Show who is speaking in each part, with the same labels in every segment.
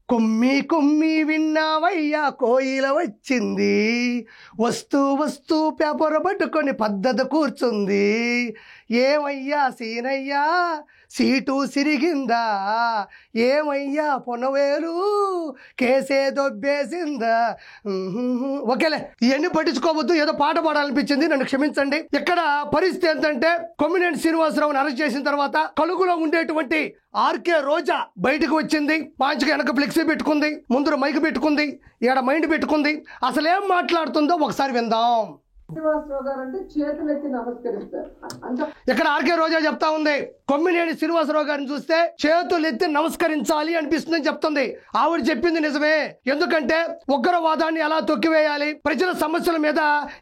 Speaker 1: కొమ్మి కొమ్మి విన్నావయ్యా కోయిల వచ్చింది, వస్తూ వస్తూ పేపర్ పట్టుకొని పద్ధతి కూర్చుంది. ఏమయ్యా సీనయ్యా సీటు సిరిగిందా, ఏమయ్యా పొనవేలు కేసే దొబ్బేసిందా. ఓకేలే, ఇవన్నీ పట్టించుకోవద్దు, ఏదో పాట పాడాలనిపించింది, నన్ను క్షమించండి. ఇక్కడ పరిస్థితి ఏంటంటే కొమ్మినేని శ్రీనివాసరావుని అరెస్ట్ చేసిన తర్వాత కలుగులో ఉండేటువంటి ఆర్కే రోజా బయటకు వచ్చింది. మంచిగా వెనక ఫ్లెక్సీ పెట్టుకుంది, ముందు మైక్ పెట్టుకుంది, ఈడ మైండ్ పెట్టుకుంది. అసలు ఏం మాట్లాడుతుందో ఒకసారి విందాం. ఇక్కడ ఆర్కే రోజా చెప్తా ఉంది, కొమ్మినేని శ్రీనివాసరావు గారిని చూస్తే చేతులు ఎత్తి నమస్కరించాలి అనిపిస్తుందని చెప్తుంది. ఆవిడ చెప్పింది నిజమే. ఎందుకంటే ఉగ్రవాదాన్ని ఎలా తొక్కివేయాలి, ప్రజల సమస్యల మీద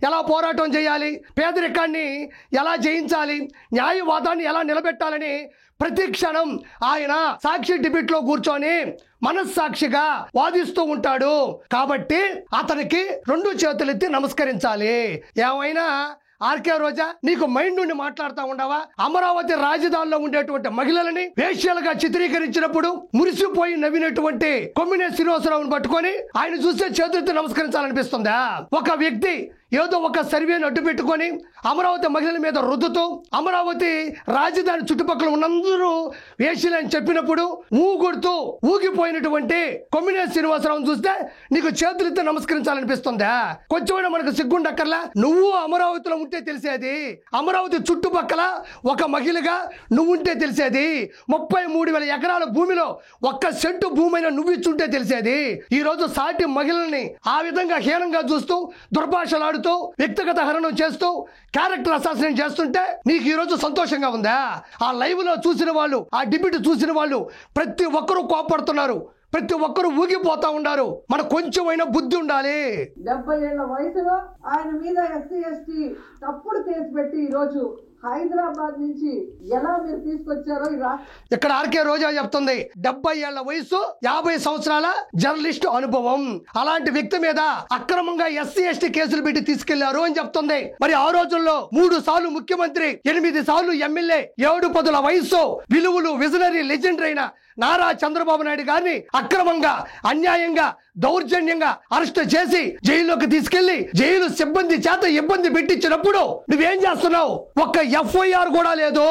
Speaker 1: ఎలా పోరాటం చేయాలి, పేదరికాన్ని ఎలా జయించాలి, న్యాయవాదాన్ని ఎలా నిలబెట్టాలని ప్రతి క్షణం ఆయన సాక్షి డిబేట్ లో కూర్చొని మనస్సాక్షిగా వాదిస్తూ ఉంటాడు. కాబట్టి అతనికి రెండు చేతులెత్తి నమస్కరించాలి. ఏమైనా ఆర్కే రోజా, నీకు మైండ్ నుండి మాట్లాడుతూ ఉండవా? అమరావతి రాజధానిలో ఉండేటువంటి మహిళలని వేశ్యలుగా చిత్రీకరించినప్పుడు మురిసిపోయి నవ్వినటువంటి కొమ్మినేని శ్రీనివాసరావుని పట్టుకొని ఆయన చూస్తే చేతులెత్తి నమస్కరించాలనిపిస్తుందా? ఒక వ్యక్తి ఏదో ఒక సర్వేను అడ్డు పెట్టుకొని అమరావతి మహిళల మీద రుద్దుతూ అమరావతి రాజధాని చుట్టుపక్కల ఉన్నందరూ వేశ్యలని చెప్పినప్పుడు ఊగుడుతూ ఊగిపోయినటువంటి కొమ్మినేని శ్రీనివాసరావుని చూస్తే నీకు చేతులెత్తి నమస్కరించాలనిపిస్తుందా? కొంచెమైనా మనకు సిగ్గుండక్కర్లా? నువ్వు అమరావతిలో ఉంటే తెలిసేది, అమరావతి చుట్టుపక్కల ఒక మహిళగా నువ్వుంటే తెలిసేది, 33,000 ఎకరాల భూమిలో ఒక్క సెంటు భూమైనా నువ్వు ఇచ్చుంటే తెలిసేది. ఈ రోజు సాటి మహిళల్ని ఆ విధంగా హీనంగా చూస్తూ దుర్భాషలాడుతూ వ్యక్తిగత హరణం చేస్తూ క్యారెక్టర్ అసాసినేట్ చేస్తుంటే నీకు ఈ రోజు సంతోషంగా ఉందా? ఆ లైవ్ లో చూసిన వాళ్ళు, ఆ డిబేట్ చూసిన వాళ్ళు ప్రతి ఒక్కరూ కోపడుతున్నారు, ప్రతి ఒక్కరు ఊగిపోతా ఉన్నారు. మన కొంచెమైనా బుద్ధి ఉండాలి.
Speaker 2: 70 ఏళ్ల వయసులో ఆయన మీద ఎస్సీ ఎస్టీ తప్పుడు కేసు పెట్టి ఈ రోజు హైదరాబాద్ నుంచి ఎలా మీరు తీసుకొచ్చారో
Speaker 1: ఇక్కడ ఆర్కే రోజా చెప్తుంది. 70 ఏళ్ల వయసు, 50 సంవత్సరాల జర్నలిస్ట్ అనుభవం. అలాంటి వ్యక్తి మీద అక్రమంగా ఎస్సీ ఎస్టీ కేసులు పెట్టి తీసుకెళ్లారు అని చెప్తుంది. మరి ఆ రోజుల్లో 3 సార్లు ముఖ్యమంత్రి, 8 సార్లు ఎమ్మెల్యే, 7 పదుల వయసు, విలువలు, విజనరీ లెజెండరీ అయిన నారా చంద్రబాబు నాయుడు గారిని అక్రమంగా, అన్యాయంగా, దౌర్జన్యంగా అరెస్ట్ చేసి జైల్లోకి తీసుకెళ్లి జైలు సిబ్బంది చేత ఇబ్బంది పెట్టించినప్పుడు నువ్వేం చేస్తున్నావు? ఒక్క ఎఫ్ఐఆర్ కూడా లేదు.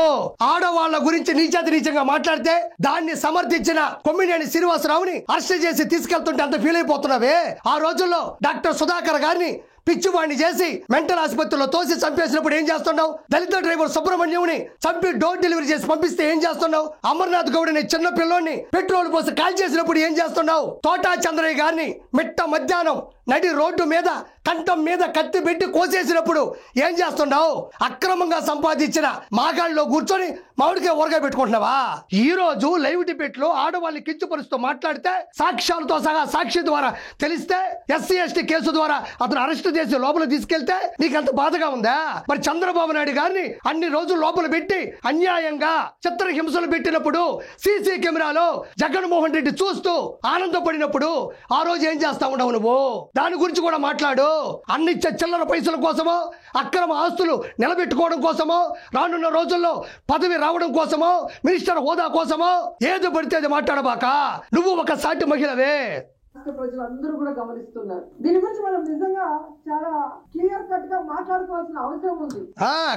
Speaker 1: ఆడవాళ్ల గురించి నీచంగా మాట్లాడితే దాన్ని సమర్థించిన కొమ్మినేని శ్రీనివాసరావుని అరెస్ట్ చేసి తీసుకెళ్తుంటే అంత ఫీల్ అయిపోతున్నావే. ఆ రోజుల్లో డాక్టర్ సుధాకర్ గారిని పిచ్చివాడిని చేసి మెంటల్ ఆసుపత్రిలో తోసి చంపేసినప్పుడు ఏం చేస్తున్నావు? దళిత డ్రైవర్ సుబ్రహ్మణ్యంని చంపి డోర్ డెలివరీ చేసి పంపిస్తే ఏం చేస్తున్నావు? అమర్నాథ్ గౌడ్ని చిన్న పిల్లోని పెట్రోల్ పోసి కాల్ చేసినప్పుడు ఏం చేస్తున్నావు? తోటా చంద్రయ్య గారిని మిట్ట మధ్యాహ్నం నడి రోడ్డు మీద కంఠం మీద కత్తి పెట్టి కోసేసినప్పుడు ఏం చేస్తున్నావు? అక్రమంగా సంపాదించిన మాగాళ్ళలో కూర్చొని మామిడికాయ ఊరగా పెట్టుకుంటున్నావా? ఈ రోజు లైవ్ డిబేట్ లో ఆడవాళ్ళని కించపరుస్తూ మాట్లాడితే సాక్ష్యాలతో సహా సాక్షి ద్వారా తెలిస్తే ఎస్సీ ఎస్టీ కేసు ద్వారా అతను అరెస్ట్ చేసి లోపల తీసుకెళ్తే నీకంత బాధగా ఉందా? మరి చంద్రబాబు నాయుడు గారిని అన్ని రోజులు లోపల పెట్టి అన్యాయంగా చిత్రహింసలు పెట్టినప్పుడు సీసీ కెమెరాలో జగన్మోహన్ రెడ్డి చూస్తూ ఆనందపడినప్పుడు ఆ రోజు ఏం చేస్తా ఉండవు నువ్వు? దాని గురించి కూడా మాట్లాడు. అన్ని చిల్లర పైసల కోసమో, అక్రమ ఆస్తులు నిలబెట్టుకోవడం కోసమో, రానున్న రోజుల్లో పదవి రావడం కోసమో, మినిస్టర్ హోదా కోసమో ఏది పడితే అది మాట్లాడబాక. నువ్వు ఒక సాటి మహిళవే.
Speaker 2: ప్రజలందరూ కూడా గమనిస్తున్నారు. దీని గురించి మనం నిజంగా చాలా క్లియర్ కట్ గా మాట్లాడుకోవాల్సిన అవసరం ఉంది.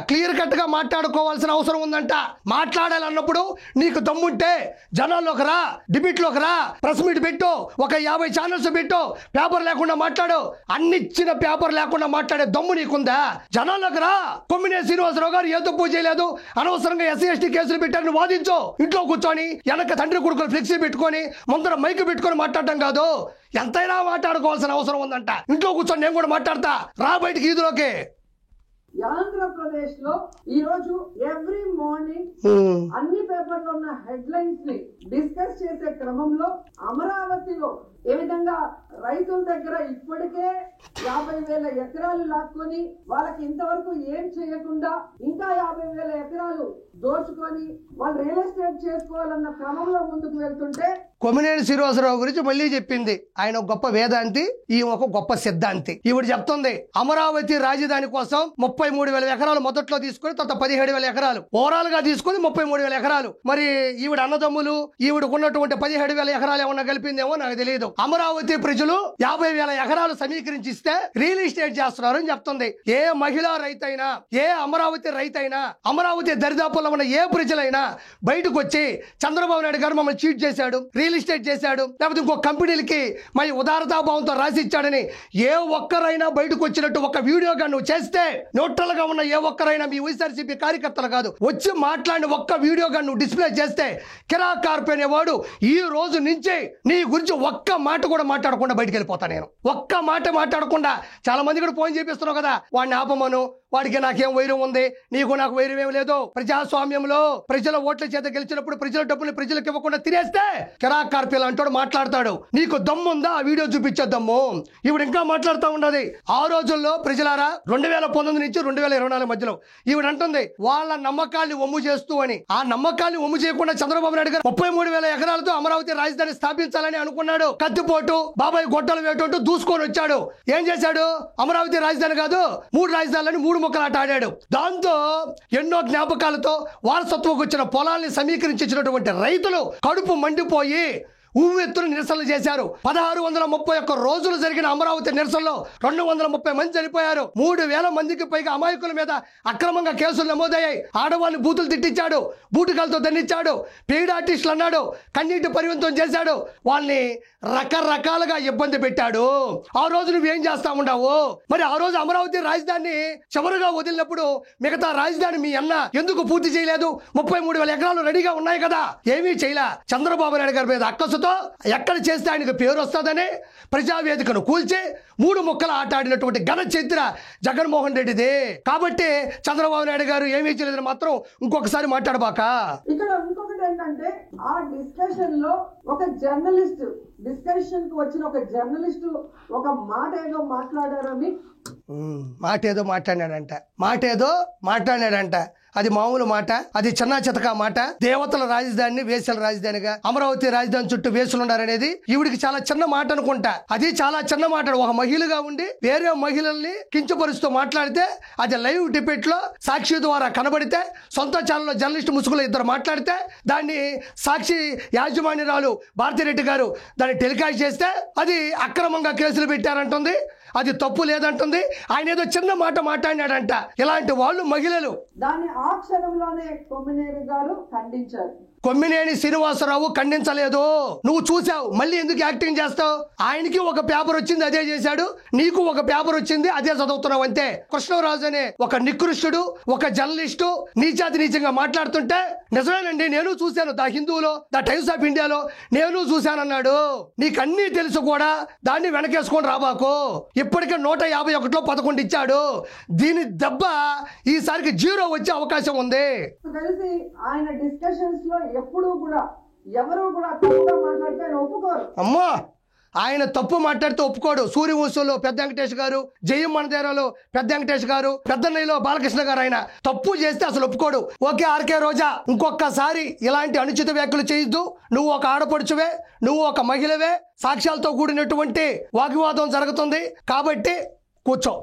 Speaker 1: క్లియర్ కట్ గా మాట్లాడుకోవాల్సిన అవసరం ఉందంట. మాట్లాడాలన్నప్పుడు నీకు దమ్ముంటే జనాల్లోకి రా, డిబేట్ లోకి రా, ప్రెస్ మీట్ పెట్టు, ఒక 50 ఛానల్స్ పెట్టు, పేపర్ లేకుండా మాట్లాడు. అన్నిచ్చిన పేపర్ లేకుండా మాట్లాడే దమ్ము నీకుందా? జనాల్లోకి రా. కొమ్మినేని శ్రీనివాసరావు గారు ఏ తప్పు చేయలేదు, అనవసరంగా ఎస్సీ ఎస్టీ కేసులు పెట్టారని వాదించు. ఇంట్లో కూర్చొని వెనక తండ్రి కొడుకులు ఫ్లెక్సీ పెట్టుకొని ముందర మైక్ పెట్టుకొని మాట్లాడటం కాదు. ఎంతైనా మాట్లాడుకోవాల్సిన అవసరం ఉందంట. ఇంట్లో కూర్చొని నేను కూడా మాట్లాడతా, రా బయటికి ఈదులోకి.
Speaker 2: ఆంధ్రప్రదేశ్ లో ఈ రోజు ఎవ్రీ మార్నింగ్ అన్ని పేపర్లో ఉన్న హెడ్లైన్స్ ని డిస్కస్ చేసే క్రమంలో అమరావతిలో ఏ విధంగా రైతుల దగ్గర ఇప్పటికే 50,000 ఎకరాలు లాక్కొని వాళ్ళకి ఇంతవరకు ఏం చేయకుండా ఇంకా 50,000 ఎకరాలు దోచుకొని వాళ్ళు రియల్ ఎస్టేట్ చేసుకోవాలన్న క్రమంలో ముందుకు వెళ్తుంటే
Speaker 1: కొమ్మినేని శ్రీనివాసరావు గురించి మళ్ళీ చెప్పింది. ఆయన ఒక గొప్ప వేదాంతి, ఈ ఒక గొప్ప సిద్ధాంతి. ఈవిడ చెప్తుంది అమరావతి రాజధాని కోసం 33,000 ఎకరాలు మొదట్లో తీసుకుని తర్వాత 17,000 ఎకరాలు ఓవరాల్ గా తీసుకుని 33,000 ఎకరాలు. మరి ఈవిడ అన్నదమ్ములు ఈవిడకు ఉన్నటువంటి 17,000 ఎకరాలు ఏమన్నా కలిపిందేమో నాకు తెలియదు. అమరావతి ప్రజలు 50,000 ఎకరాలు సమీకరించి ఇస్తే రియల్ ఎస్టేట్ చేస్తున్నారు అని చెప్తుంది. ఏ మహిళా రైతైనా, ఏ అమరావతి రైతైనా, అమరావతి దరిదాపుల్లో ఉన్న ఏ ప్రజలైనా బయటకు వచ్చి చంద్రబాబు నాయుడు గారు మమ్మల్ని చీట్ చేశాడు, రియల్ ఎస్టేట్ చేశాడు, లేకపోతే ఇంకో కంపెనీలకి మరి ఉదారతాభావంతో రాసి ఇచ్చాడని ఏ ఒక్కరైనా బయటకు వచ్చినట్టు ఒక వీడియోగా నువ్వు చేస్తే, న్యూట్రల్ గా ఉన్న ఏ ఒక్కరైనా మీ వైఎస్ఆర్సీపీ కార్యకర్తలు కాదు వచ్చి మాట్లాడిన ఒక్క వీడియోగా నువ్వు డిస్ప్లే చేస్తే కిరాక్ కార్పొరేట్ అనేవాడు ఈ రోజు నుంచి నీ గురించి ఒక్క మాట కూడా మాట్లాడకుండా బయటకు వెళ్ళిపోతా. నేను ఒక్క మాట మాట్లాడకుండా, చాలా మంది కూడా ఫోన్ చేపిస్తున్నావు కదా వాడిని ఆపమను, వాడికి నాకేం వైరం ఉంది, నీకు నాకు వైరం ఏం లేదు. ప్రజాస్వామ్యంలో ప్రజల ఓట్ల చేత గెలిచినప్పుడు ప్రజల డబ్బులు ప్రజలకు ఇవ్వకుండా తినేస్తే కిరాక్ కార్పొరేట్ అంటాడు, మాట్లాడతాడు. నీకు దమ్ముందా ఆ వీడియో చూపించే దమ్ము? ఈవిడ ఇంకా మాట్లాడుతూ ఉన్నది. ఆ రోజుల్లో ప్రజలారా 2019 నుంచి 2024 మధ్యలో ఈవిడ అంటుంది వాళ్ళ నమ్మకాల్ని ఒమ్ము చేస్తూ అని. ఆ నమ్మకాల్ని ఒమ్ము చేయకుండా చంద్రబాబు నాయుడు గారు 33,000 ఎకరాలతో అమరావతి రాజధాని స్థాపించాలని అనుకున్నాడు. కత్తిపోటు బాబాయ్ గొట్టలు వేటంటూ దూసుకొని వచ్చాడు. ఏం చేశాడు? అమరావతి రాజధాని కాదు 3 రాజధానులని 3 ముక్కలాట ఆడాడు. దాంతో ఎన్నో జ్ఞాపకాలతో వారసత్వకు వచ్చిన పొలాల్ని సమీకరించినటువంటి రైతులు కడుపు మండిపోయి ఉవ్వెత్తున నిరసనలు చేశారు. 1631 రోజులు జరిగిన అమరావతి నిరసనలో 230 మంది చనిపోయారు. 3,000 మందికి పైగా అమాయకుల మీద అక్రమంగా కేసులు నమోదయ్యాయి. ఆడవాళ్ళని బూతులు తిట్టించాడు, బూటుకాలతో దండించాడు, పెయిడ్ ఆర్టిస్టులు అన్నాడు, కన్నీటి పరివంతం చేశాడు, వాళ్ళని రకరకాలుగా ఇబ్బంది పెట్టాడు. ఆ రోజు నువ్వేం చేస్తా ఉన్నావు? మరి ఆ రోజు అమరావతి రాజధాని చివరిగా వదిలినప్పుడు మిగతా రాజధాని మీ అన్న ఎందుకు పూర్తి చేయలేదు? 33,000 ఎకరాలు రెడీగా ఉన్నాయి కదా, ఏమీ చేయలే. చంద్రబాబు నాయుడు గారి మీద అక్కసుతో ఎక్కడ చేస్తే ఆయనకు పేరు వస్తుందని ప్రజావేదికను కూల్చి 3 ముక్కలు ఆట ఆడినటువంటి ఘన చరిత్ర జగన్మోహన్ రెడ్డిది. కాబట్టి చంద్రబాబు నాయుడు గారు ఏమీ చేయలేదని మాత్రం ఇంకొకసారి మాట్లాడబాక.
Speaker 2: ఇక్కడ ఇంకొకటి ఏంటంటే ఆ డిస్కషన్ లో ఒక జర్నలిస్ట్ డిస్కషన్ కు వచ్చిన ఒక జర్నలిస్ట్ ఒక మాట ఏదో మాట్లాడారని
Speaker 1: మాట ఏదో మాట్లాడాడంట. అది మామూలు మాట, అది చిన్నా చితకా మాట. దేవతల రాజధానిని వేసల రాజధానిగా అమరావతి రాజధాని చుట్టూ వేసులున్నారనేది ఈవిడికి చాలా చిన్న మాట అనుకుంటా. అది చాలా చిన్న మాట. ఒక మహిళగా ఉండి వేరే మహిళల్ని కించపరుస్తూ మాట్లాడితే, అది లైవ్ డిబేట్ లో సాక్షి ద్వారా కనబడితే, సొంత ఛానల్లో జర్నలిస్ట్ ముసుగులో ఇద్దరు మాట్లాడితే, దాన్ని సాక్షి యాజమాన్యురాలు భారతిరెడ్డి గారు దాన్ని టెలికాస్ట్ చేస్తే అది అక్రమంగా కేసులు పెట్టారంటుంది, అది తప్పు లేదంటుంది. ఆయన ఏదో చిన్న మాట మాట్లాడినాడంట. ఇలాంటి వాళ్ళు మహిళలు.
Speaker 2: దాన్ని ఆ క్షణంలోనే కొమ్మినేని గారు ఖండించారు.
Speaker 1: కొమ్మినేని శ్రీనివాసరావు ఖండించలేదు. నువ్వు చూసావు, మళ్ళీ ఎందుకు యాక్టింగ్ చేస్తావు? ఆయనకి ఒక పేపర్ వచ్చింది, అదే చేశాడు. నీకు ఒక పేపర్ వచ్చింది, అదే చదువుతున్నావు అంతే. కృష్ణరాజు అనే ఒక నికృష్టుడు, ఒక జర్నలిస్టు నీచాతి నీచంగా మాట్లాడుతుంటే, నిజమేనండి నేను చూశాను, ద హిందూలో, ద టైమ్స్ ఆఫ్ ఇండియాలో నేను చూశానన్నాడు. నీకు అన్నీ తెలుసు కూడా దాన్ని వెనకేసుకొని రాబాకు. ఇప్పటికే 151లో 11 ఇచ్చాడు. దీని దెబ్బ ఈసారికి 0 వచ్చే అవకాశం ఉంది.
Speaker 2: కలిసి ఆయన డిస్కషన్స్ లో ఎప్పుడూ కూడా ఎవరు కూడా తప్పుగా మాట్లాడితే ఒప్పుకోరు.
Speaker 1: అమ్మా, ఆయన తప్పు మాట్లాడితే ఒప్పుకోడు. సూర్యవంశంలో పెద్ద వెంకటేష్ గారు, జయం మనదేరాలో పెద్ద వెంకటేష్ గారు, పెద్దన్నయ్యలో బాలకృష్ణ గారు, ఆయన తప్పు చేస్తే అసలు ఒప్పుకోడు. ఓకే ఆర్కే రోజా, ఇంకొకసారి ఇలాంటి అనుచిత వ్యాఖ్యలు చేయొద్దు. నువ్వు ఒక ఆడపడుచువే, నువ్వు ఒక మహిళవే, సాక్ష్యాలతో కూడినటువంటి వాగ్వివాదం జరుగుతుంది కాబట్టి కూర్చో.